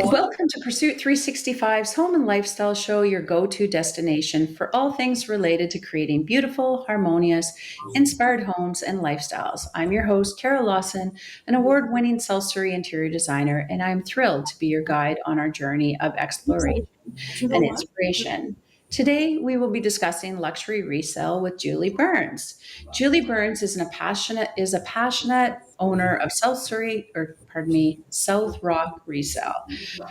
Welcome to Pursuit 365's Home and Lifestyle Show, your go-to destination for all things related to creating beautiful, harmonious, inspired homes and lifestyles. I'm your host, Cara Lawson, an award-winning South interior designer, and I'm thrilled to be your guide on our journey of exploration and inspiration. Today, we will be discussing luxury resale with Julie Burns. Julie Burns is a passionate owner of South Rock Resale.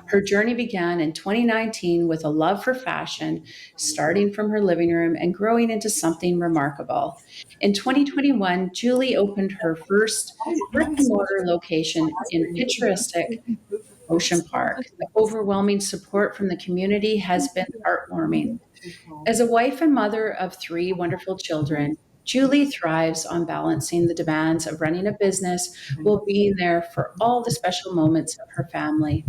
Her journey began in 2019 with a love for fashion, starting from her living room and growing into something remarkable. In 2021, Julie opened her first brick-and-mortar location in picturesque Ocean Park. The overwhelming support from the community has been heartwarming. As a wife and mother of three wonderful children, Julie thrives on balancing the demands of running a business while being there for all the special moments of her family.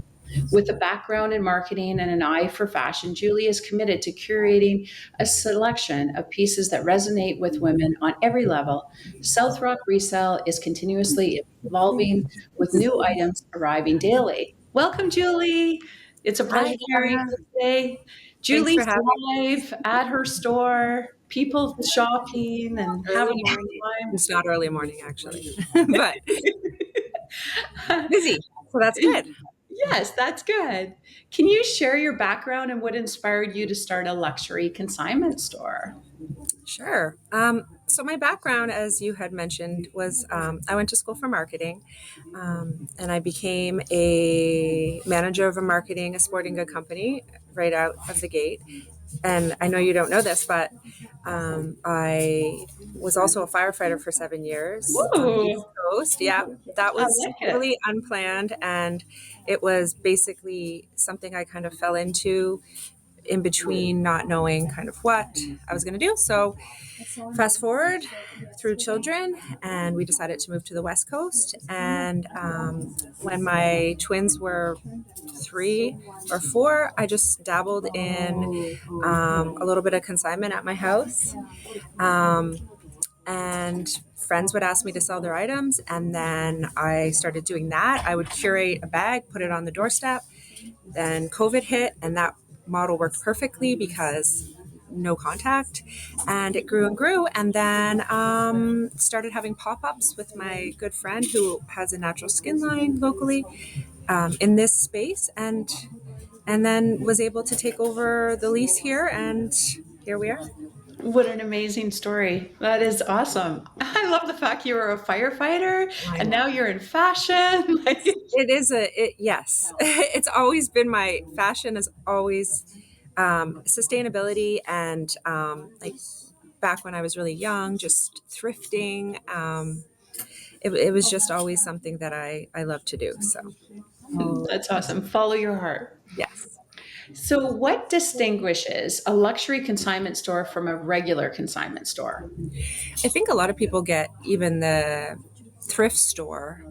With a background in marketing and an eye for fashion, Julie is committed to curating a selection of pieces that resonate with women on every level. South Rock Resale is continuously evolving with new items arriving daily. Welcome, Julie. It's a Hi, pleasure having Cara. you today. Thanks for Julie's having live at her store, people shopping and early having a morning. good It's not early morning actually, but time. busy. So that's good. Yes, that's good. Can you share your background and what inspired you to start a luxury consignment store? Sure. So my background, as you had mentioned, was I went to school for marketing, and I became a manager of a sporting good company right out of the gate. And I know you don't know this, but I was also a firefighter for 7 years on the East Ooh, Coast. Yeah, that I was like it. really unplanned, and it was basically something I kind of fell into in between not knowing kind of what I was going to do. So fast forward through children, and we decided to move to the West Coast. And when my twins were 3 or 4, I just dabbled in a little bit of consignment at my house. Um, and friends would ask me to sell their items. And then I started doing that. I would curate a bag, put it on the doorstep. Then COVID hit, and that model worked perfectly because no contact, and it grew and grew, and then started having pop-ups with my good friend who has a natural skin line locally in this space, and then was able to take over the lease here, and here we are. What an amazing story. That is awesome. I love the fact you were a firefighter I and know. now you're in fashion. Like, Yes. It's always been my fashion is always sustainability and like back when I was really young, just thrifting. It was just always something that I love to do. So, that's awesome. Follow your heart. yes. So, what distinguishes a luxury consignment store from a regular consignment store? I think a lot of people get even the thrift store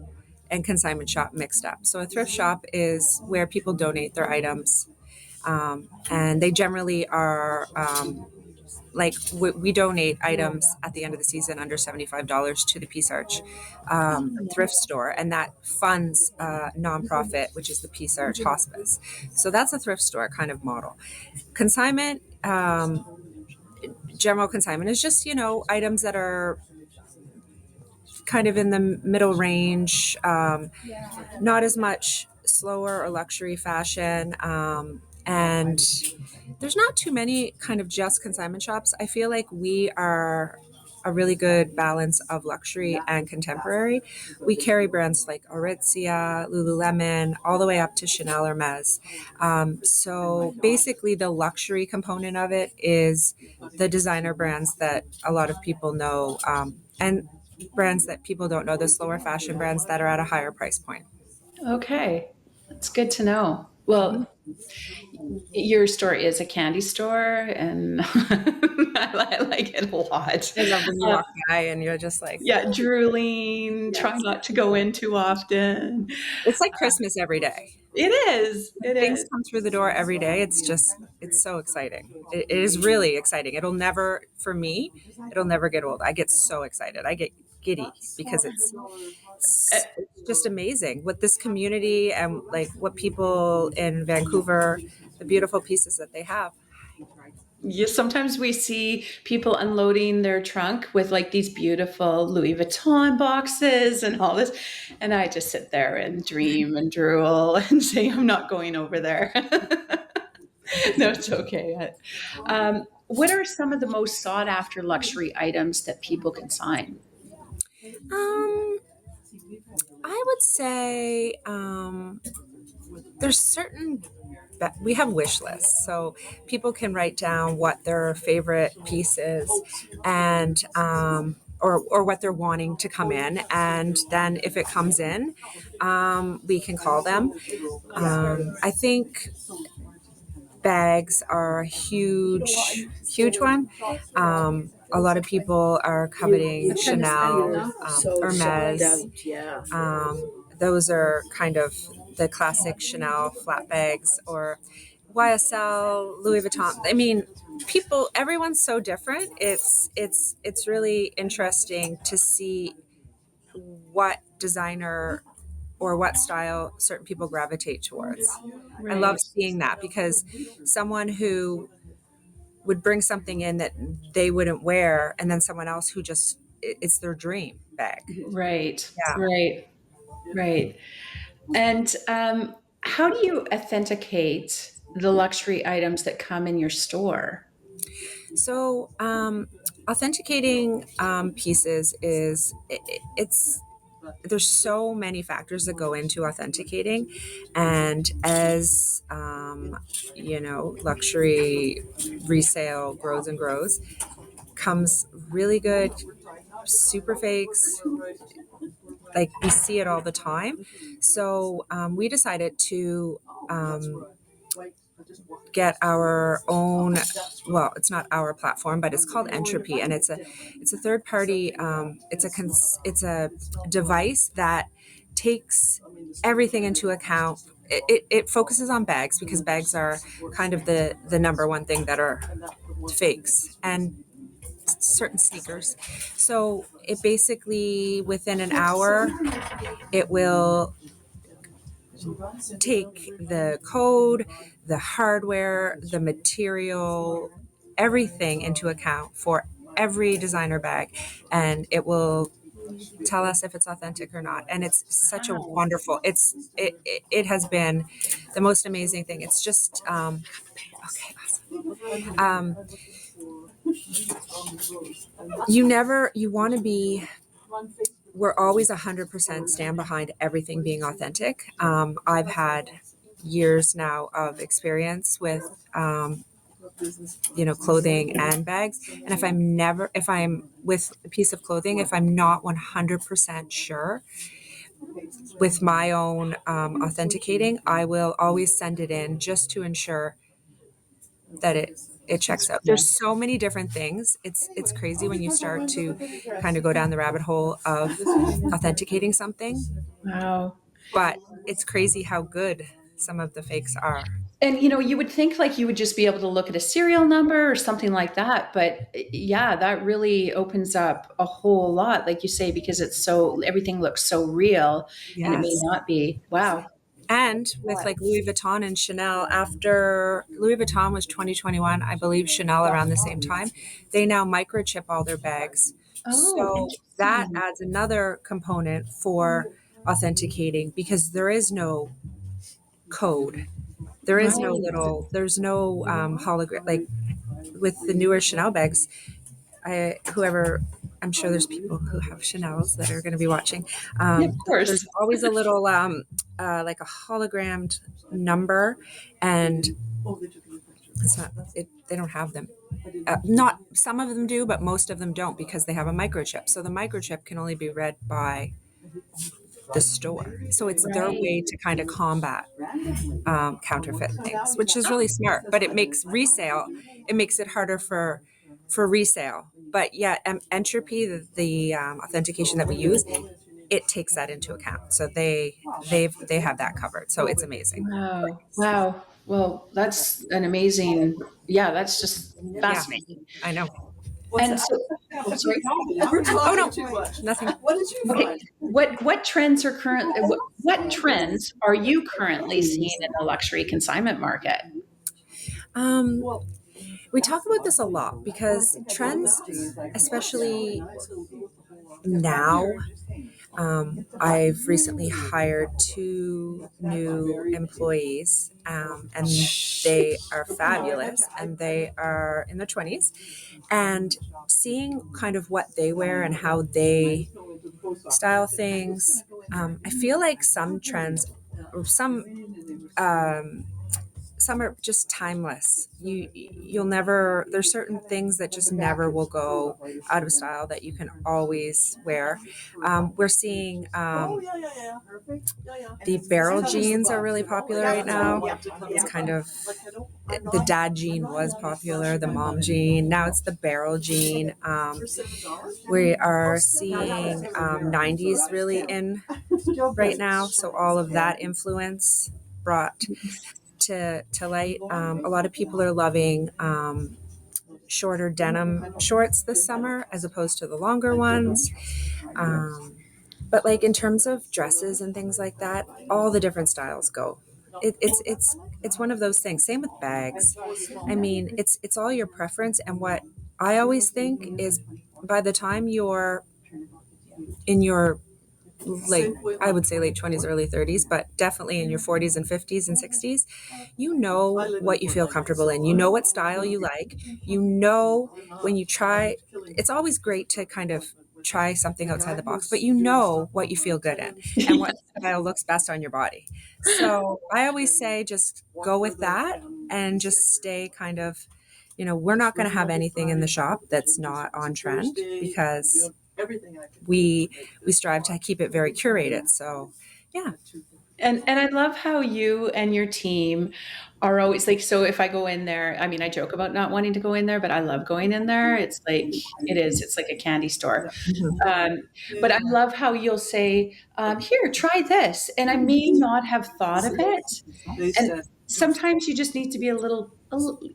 and consignment shop mixed up. So, a thrift shop is where people donate their items, and they generally are like we donate items at the end of the season under $75 to the Peace Arch thrift store, and that funds nonprofit, which is the Peace Arch Hospice. So that's a thrift store kind of model. Consignment, general consignment is just items that are kind of in the middle range, not as much slower or luxury fashion, and there's not too many kind of just consignment shops. I feel like we are a really good balance of luxury and contemporary. We carry brands like Aritzia, Lululemon, all the way up to Chanel Hermes. So basically, the luxury component of it is the designer brands that a lot of people know, and brands that people don't know, the slower fashion brands that are at a higher price point. Okay, that's good to know. Well, your store is a candy store, and I like it a lot. I love when you Uh, walk by and you're just like, yeah, drooling, try yes. not to go in too often. It's like Christmas every day. It is. It Things is. come through the door every day. It's so exciting. It is really exciting. It'll never, for me, it'll never get old. I get so excited. I get giddy because Uh, it's just amazing what this community and like what people in Vancouver, the beautiful pieces that they have. Sometimes we see people unloading their trunk with like these beautiful Louis Vuitton boxes and all this. And I just sit there and dream and drool and say, I'm not going over there. No, it's okay. What are some of the most sought after luxury items that people consign? Um, I would say there's certain we have wish lists, so people can write down what their favorite piece is, and or what they're wanting to come in, and then if it comes in, we can call them. I think bags are a huge one. A lot of people are coveting Chanel, Hermes. Those are kind of the classic Chanel flat bags, or YSL, Louis Vuitton. I mean, everyone's so different. It's really interesting to see what designer or what style certain people gravitate towards. I love Right. seeing that because someone who would bring something in that they wouldn't wear, and then someone else who just it's their dream bag. Right. Yeah. Right. Right. And how do you authenticate the luxury items that come in your store? So authenticating pieces it's there's so many factors that go into authenticating, and as luxury resale grows and grows, comes really good super fakes. Like we see it all the time. So we decided to get our own, well, it's not our platform, but it's called Entropy, and it's a third party, it's a device that takes everything into account. It focuses on bags because bags are kind of the number one thing that are fakes, and certain sneakers. So it basically, within an hour, it will take the code, the hardware, the material, everything into account for every designer bag, and it will tell us if it's authentic or not. And it's such a Wow. wonderful, it has been the most amazing thing. It's just okay, awesome. You want to be, we're always 100% stand behind everything being authentic. I've had years now of experience with clothing and bags, and if I'm with a piece of clothing, if I'm not 100% sure with my own authenticating, I will always send it in just to ensure that it checks out. There's so many different things. It's crazy when you start to kind of go down the rabbit hole of authenticating something, Wow. but it's crazy how good some of the fakes are. And you would think like you would just be able to look at a serial number or something like that, but yeah, that really opens up a whole lot, like you say, because it's so everything looks so real, and it may Yes. not be. Wow. And with like Louis Vuitton and Chanel, after Louis Vuitton was 2021, I believe Chanel around the same time, they now microchip all their bags. Oh, So that interesting. adds another component for authenticating because there is no code. There is no Right. there's no hologram. Like with the newer Chanel bags, I'm sure there's people who have Chanel's that are going to be watching. Yeah, of There's course. always a little like a hologrammed number, and it's not. They don't have them. Not some of them do, but most of them don't because they have a microchip. So the microchip can only be read by the store. So it's their Right. way to kind of combat counterfeit things, which is really smart. But it makes resale. It makes it harder for resale. But yeah, entropy, the authentication that we use, it takes that into account. So they have that covered. So it's amazing. Wow. Wow. Well, that's an amazing, yeah, that's just Yeah, fascinating. I know. And so, sorry. Oh no, nothing. Okay. What trends are what trends are you currently seeing in the luxury consignment market? Um, we talk about this a lot because trends, especially now, I've recently hired two new employees, and they are fabulous, and they are in their 20s. And seeing kind of what they wear and how they style things, I feel like some trends, or some are just timeless. You'll never. There's certain things that just never will go out of style that you can always wear. We're seeing the barrel jeans are really popular right now. It's kind of the dad jean was popular, the mom jean. Now it's the barrel jean. We are seeing 90s really in right now. So all of that influence brought to light. A lot of people are loving shorter denim shorts this summer as opposed to the longer ones. But like in terms of dresses and things like that, all the different styles go. It's one of those things. Same with bags. I mean, it's all your preference. And what I always think is, by the time you're in your late, I would say late 20s, early 30s, but definitely in your 40s and 50s and 60s, you know what you feel comfortable in. You know what style you like. You know when you try, it's always great to kind of try something outside the box, but you know what you feel good in and what style looks best on your body. So I always say just go with that and just stay kind of, we're not going to have anything in the shop that's not on trend because we strive to keep it very curated. So yeah. And I love how you and your team are always like, so if I go in there, I mean, I joke about not wanting to go in there, but I love going in there. It's like, it's like a candy store. Um, but I love how you'll say, here, try this. And I may not have thought of it. And sometimes you just need to be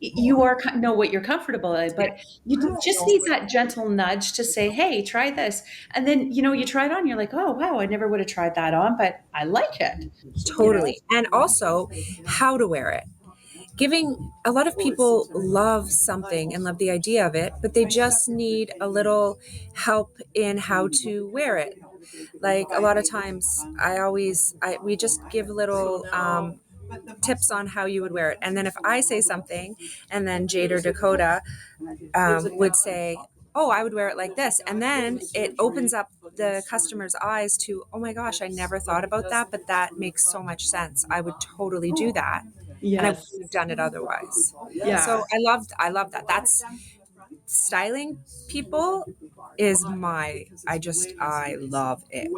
you know what you're comfortable in, but you just need that gentle nudge to say, hey, try this. And then, you try it on, you're like, oh, wow, I never would have tried that on, but I like it, you know? Totally. And also how to wear it. Giving A lot of people love something and love the idea of it, but they just need a little help in how to wear it. Like a lot of times we just give little tips on how you would wear it. And then if I say something and then Jade or Dakota would say, oh, I would wear it like this. And then it opens up the customer's eyes to, oh my gosh, I never thought about that, but that makes so much sense. I would totally do that. And I wouldn't Yes. have done it otherwise. Yeah. So I love that. That's styling people is I love it.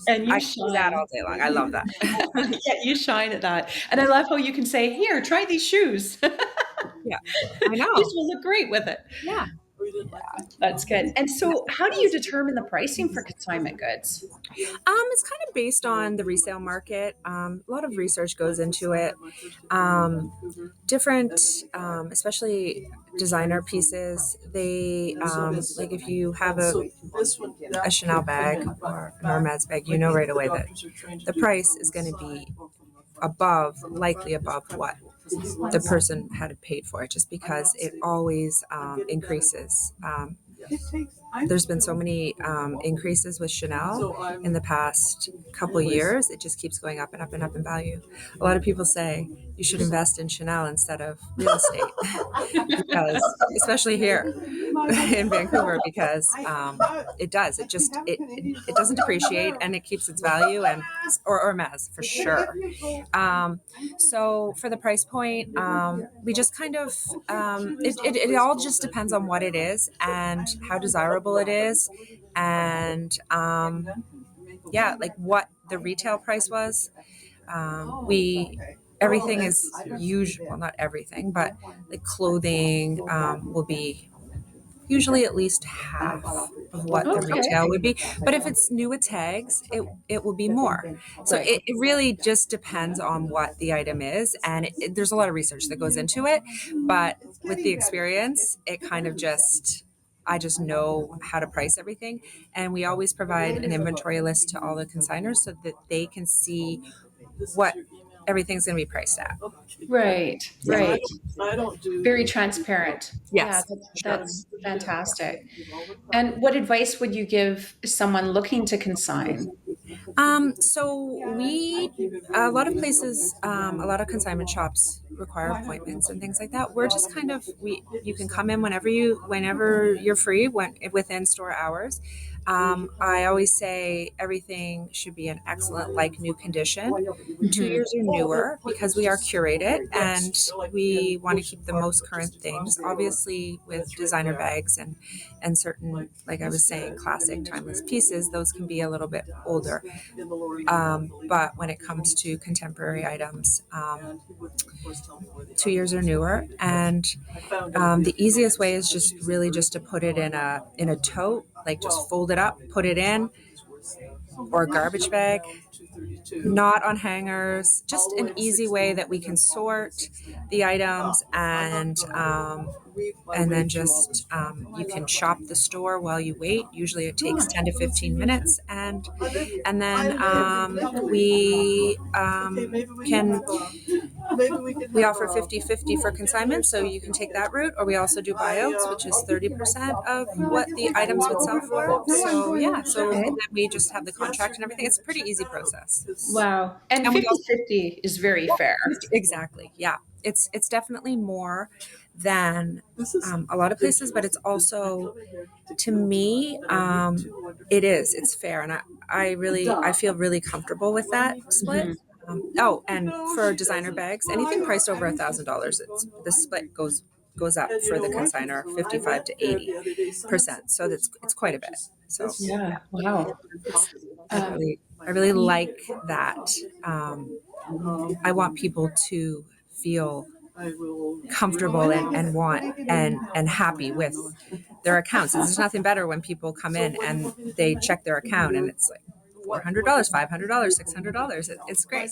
And I you can do that shine. all day long. I love that. Yeah, you shine at that. And I love how you can say, here, try these shoes. Yeah, I These know. will look great with it. Yeah. That's good. And so, how do you determine the pricing for consignment goods? It's kind of based on the resale market. A lot of research goes into it. Different, especially designer pieces. They like if you have a Chanel bag or an Hermes bag, you know right away that the price is going to be likely above what the person had paid for it, just because it always increases. There's been so many increases with Chanel in the past couple years. It just keeps going up and up and up in value. A lot of people say you should invest in Chanel instead of real estate, because especially here in Vancouver, because it does. It doesn't depreciate and it keeps its value, and or Hermes for sure. So for the price point, we just kind of it all just depends on what it is and how desirable it is, and yeah, like what the retail price was. We Everything is usual, well, not everything, but like clothing will be usually at least half of what the Okay. retail would be. But if it's new with tags, it will be more. So Right. it really just depends on what the item is. And there's a lot of research that goes into it. But with the experience, it kind of just, I just know how to price everything. And we always provide an inventory list to all the consigners so that they can see what everything's going to be priced at. Right. Yeah. Right. Very transparent. Yeah, Yes. that's fantastic. And what advice would you give someone looking to consign? So a lot of places, a lot of consignment shops require appointments and things like that. We're just kind of, you can come in whenever you're free, within store hours. I always say everything should be in excellent, like new condition, 2 years or newer, because we are curated and we want to keep the most current things. Obviously, with designer bags and certain, like I was saying, classic timeless pieces, those can be a little bit older. But when it comes to contemporary items, 2 years or newer, and the easiest way is just really just to put it in a tote, like just fold it up, put it in, or a garbage bag, not on hangers. Just an easy way that we can sort the items and then just you can shop the store while you wait. Usually it takes 10 to 15 minutes, and then can we offer 50-50 for consignment, so you can take that route, or we also do buyouts, which is 30% of what the items would sell for. So yeah, so Okay. then we just have the contract and everything. It's a pretty easy process. Wow. And And we also, 50-50 is very fair. exactly, yeah. It's definitely more than a lot of places, but it's also, to me, it's fair, and I feel really comfortable with that split. Mhm. And for designer bags, anything priced over $1,000, the split goes up for the consigner 55 to 80%. So it's quite a bit. So Yeah. Wow. I Um, really I really like that. I want people to feel comfortable and want and happy with their accounts. There's nothing better when people come in and they check their account and it's like $400, $500, $600. It's great.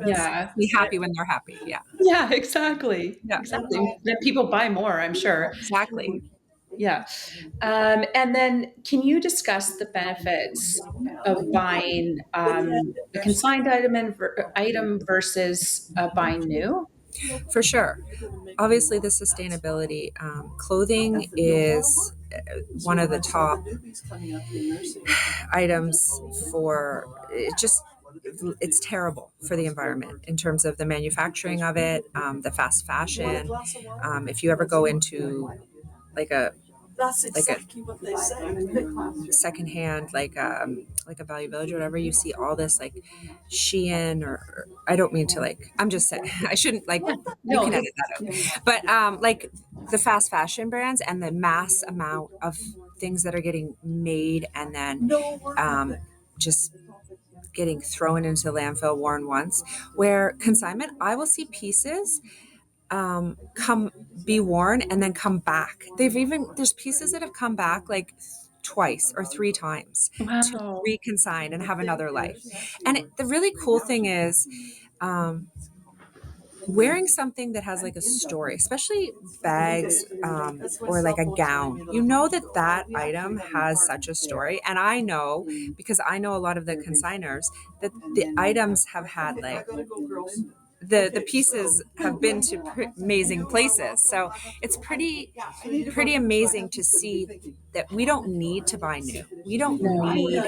yeah. Be happy when they're happy. Yeah. Yeah, exactly. Yeah. Exactly. Then people buy more, I'm sure. Exactly. Yeah. And then can you discuss the benefits of buying a consigned item versus buying new? For sure. Obviously, the sustainability. Clothing is one of the top items for it. Just it's terrible for the environment in terms of the manufacturing of it, the fast fashion. If you ever go into like a secondhand, like a Value Village or whatever, you see all this like Shein or I don't mean to, like, I'm just saying I shouldn't, like, Yeah. you No, can edit that out, but like the fast fashion brands and the mass amount of things that are getting made and then just getting thrown into the landfill, worn once. Where consignment, I will see pieces come be worn and then come back. There's pieces that have come back like twice or three times to wow. reconsign and have another life. And the really cool thing is um, wearing something that has like a story, especially bags or like a gown. You know that item has such a story, and I know, because I know a lot of the consigners, that the items have had like the pieces have been to amazing places. So it's pretty amazing to see that we don't need to buy new. We don't No. need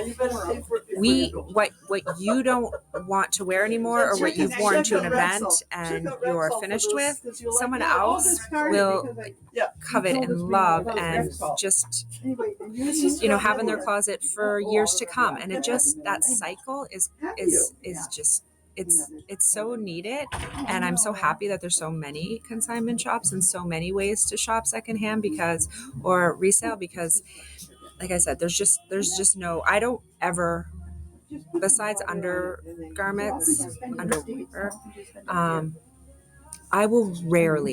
we what you don't want to wear anymore, or what you've worn to an event and you're finished with, someone else will covet and love and just have in their closet for years to come. And it just, that cycle is just, it's so needed. And I'm so happy that there's so many consignment shops and so many ways to shop secondhand or resale, because like I said, there's just no, I don't ever, besides underwear,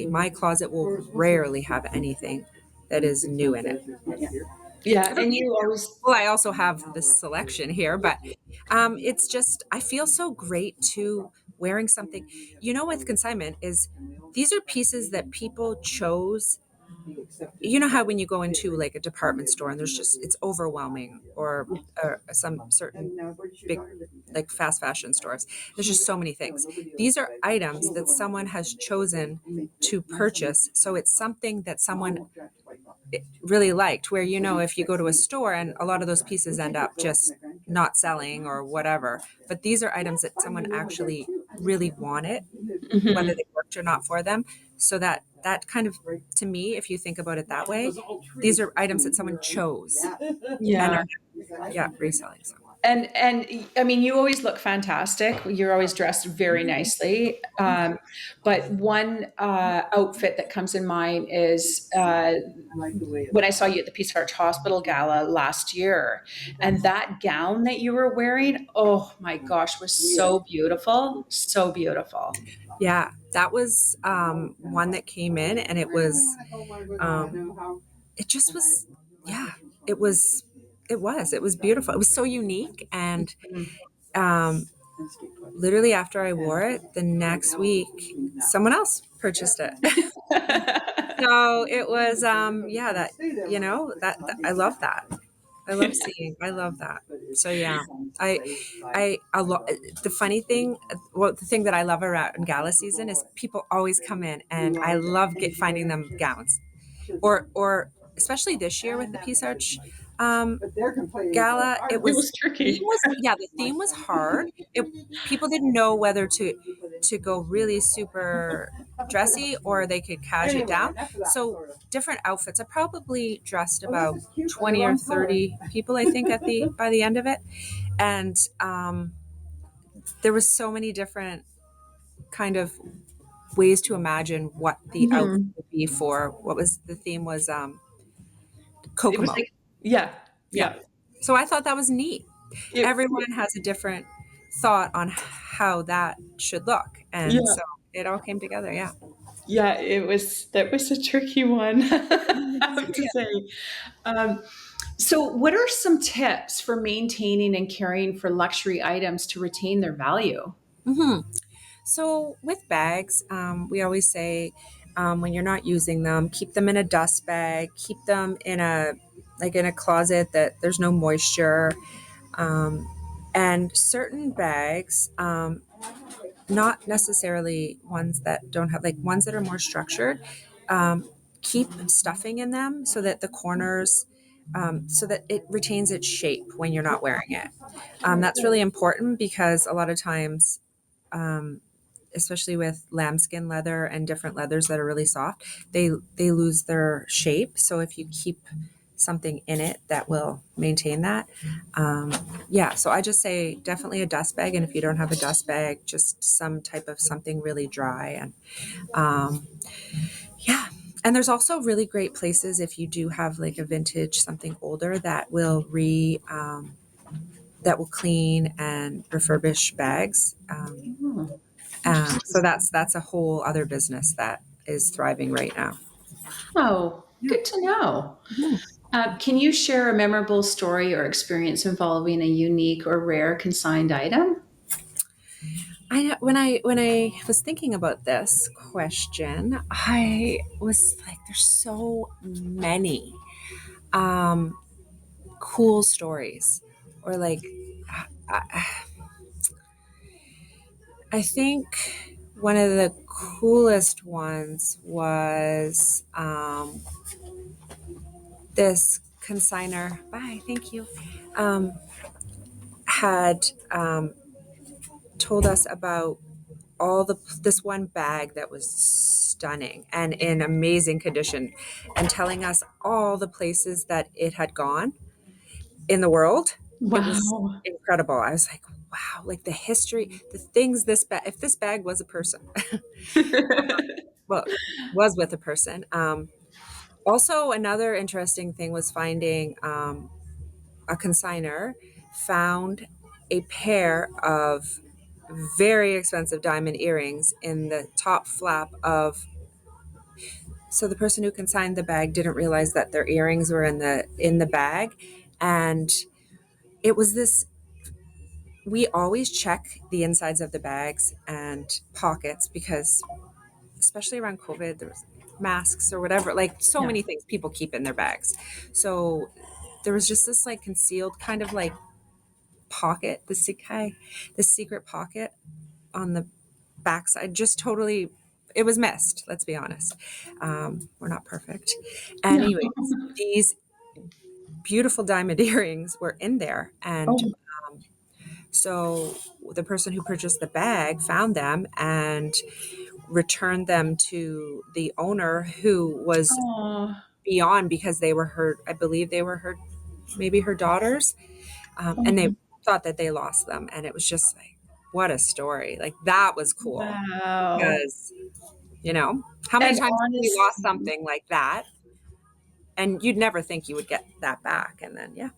my closet will rarely have anything that is new in it. Yeah, I don't and need you to. always. Well, I also have this selection here, but it's just I feel so great to wearing something. With consignment is these are pieces that people chose. You know how when you go into like a department store and there's just it's overwhelming, or some certain big like fast fashion stores, there's just so many things. These are items that someone has chosen to purchase, so it's something that someone really liked, where if you go to a store and a lot of those pieces end up just not selling or whatever, but these are items that someone actually really wanted, whether Mhm. they worked or not for them. So that kind of, to me, if you think about it that way, these are items that someone chose and Yeah. are, yeah, reselling. So And I mean, you always look fantastic. You're always dressed very nicely. But one outfit that comes in mind is when I saw you at the Peace Arch Hospital Gala last year, and that gown that you were wearing, oh my gosh, was so beautiful, so beautiful. yeah, that was one that came in, and it just was, yeah, it was, it was beautiful. It was so unique, and Mhm. um, literally after I wore it, the next week, someone else purchased it. So it was, yeah, that I love that. I love that. So yeah, the funny thing, well, the thing that I love around gala season is people always come in, and I love finding them gowns, or especially this year with the Peace Arch gala. It It was was tricky. the theme was hard. People didn't know whether to go really super dressy or they could cash it down. So different outfits. I probably dressed about 20 or 30 people, I think, at the by the end of it, and there was so many different kind of ways to imagine what the outfit Mhm. would be for. What was the theme was It was Kokomo. like, yeah, Yeah. yeah. So I thought that was neat. It, Everyone has a different thought on how that should look. And yeah, so it all came together. Yeah. yeah, that was a tricky one, I have to Yeah. say. Um, so, what are some tips for maintaining and caring for luxury items to retain their value? hmm So with bags, we always say when you're not using them, keep them in a dust bag, keep them in a closet that there's no moisture. Um, and certain bags, not necessarily ones that don't have, like ones that are more structured, um, keep stuffing in them so that the corners, so that it retains its shape when you're not wearing it. That's really important because a lot of times, um, especially with lambskin leather and different leathers that are really soft, they lose their shape. So if you keep something in it that will maintain that, um, yeah. So I just say definitely a dust bag, and if you don't have a dust bag, just some type of something really dry, and um, yeah. And there's also really great places if you do have like a vintage something older that will clean and refurbish bags. Hmm, So interesting. that's a whole other business that is thriving right now. Oh, good to know. Can you share a memorable story or experience involving a unique or rare consigned item? When I was thinking about this question, I was like, there's so many um, cool stories, or like I, I think one of the coolest ones was this consigner. Bye, thank you. Um, had told us about all this one bag that was stunning and in amazing condition, and telling us all the places that it had gone in the world. It was Wow. incredible. I was like, wow, like the history, the things this bag, if this bag was a person, well, was with a person. Also, another interesting thing was finding a consigner found a pair of very expensive diamond earrings in the top flap of So the person who consigned the bag didn't realize that their earrings were in the bag, and it was this. We always check the insides of the bags and pockets because, especially around COVID, there was masks or whatever, like so Yeah. many things people keep in their bags. So there was just this like concealed kind of like pocket, the secret pocket on the backside, just totally. It was missed. Let's be honest. We're not perfect. No. Anyways, these beautiful diamond earrings were in there, and Oh, so the person who purchased the bag found them and returned them to the owner, who was oh, beyond, because they were her, I believe they were her, maybe her daughters, and they oh, thought that they lost them, and it was just like, what a story. Like that was cool, wow. because how many And times have we lost honestly, something like that, and you'd never think you would get that back, and then yeah.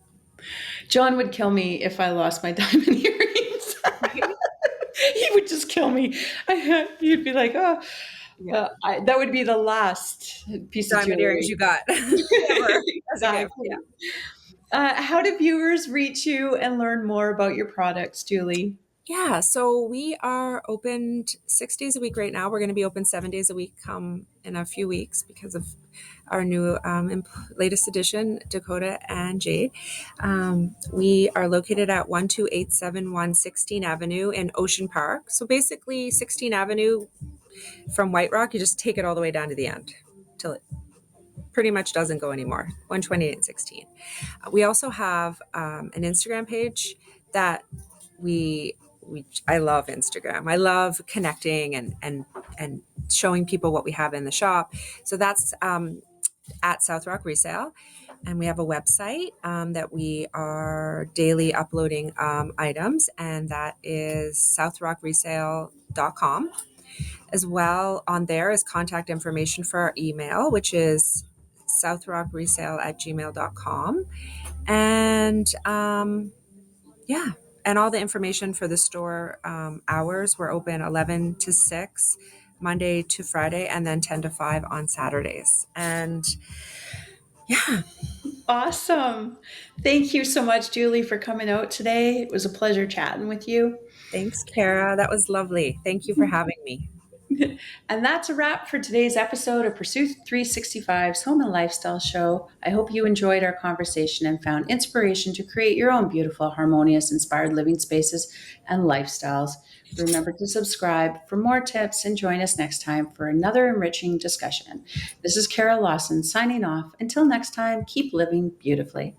John would kill me if I lost my diamond earrings. Right. He would just kill me. He'd be like, "Oh, Yeah. that would be the last piece of Diamond earrings jewelry." you got ever as a gift. Exactly. Yeah. How do viewers reach you and learn more about your products, Julie? Yeah, so we are open 6 days a week right now. We're going to be open 7 days a week in a few weeks because of our new latest edition, Dakota and Jade. We are located at 12871 16 Avenue in Ocean Park. So basically, 16 Avenue from White Rock, you just take it all the way down to the end till it pretty much doesn't go anymore. 128 and 16. We also have an Instagram page that we I love Instagram. I love connecting and showing people what we have in the shop. So that's at South Rock Resale, and we have a website that we are daily uploading items, and that is southrockresale.com. As well, on there is contact information for our email, which is southrockresale@gmail.com. And yeah, and all the information for the store hours. We're open 11 to 6, Monday to Friday, and then 10 to 5 on Saturdays. And yeah, Awesome. Thank you so much, Julie, for coming out today. It was a pleasure chatting with you. thanks, Cara. That was lovely. Thank you for having me. And that's a wrap for today's episode of Pursuit 365's Home and Lifestyle Show. I hope you enjoyed our conversation and found inspiration to create your own beautiful, harmonious, inspired living spaces and lifestyles. Remember to subscribe for more tips and join us next time for another enriching discussion. This is Cara Lawson signing off. Until next time, keep living beautifully.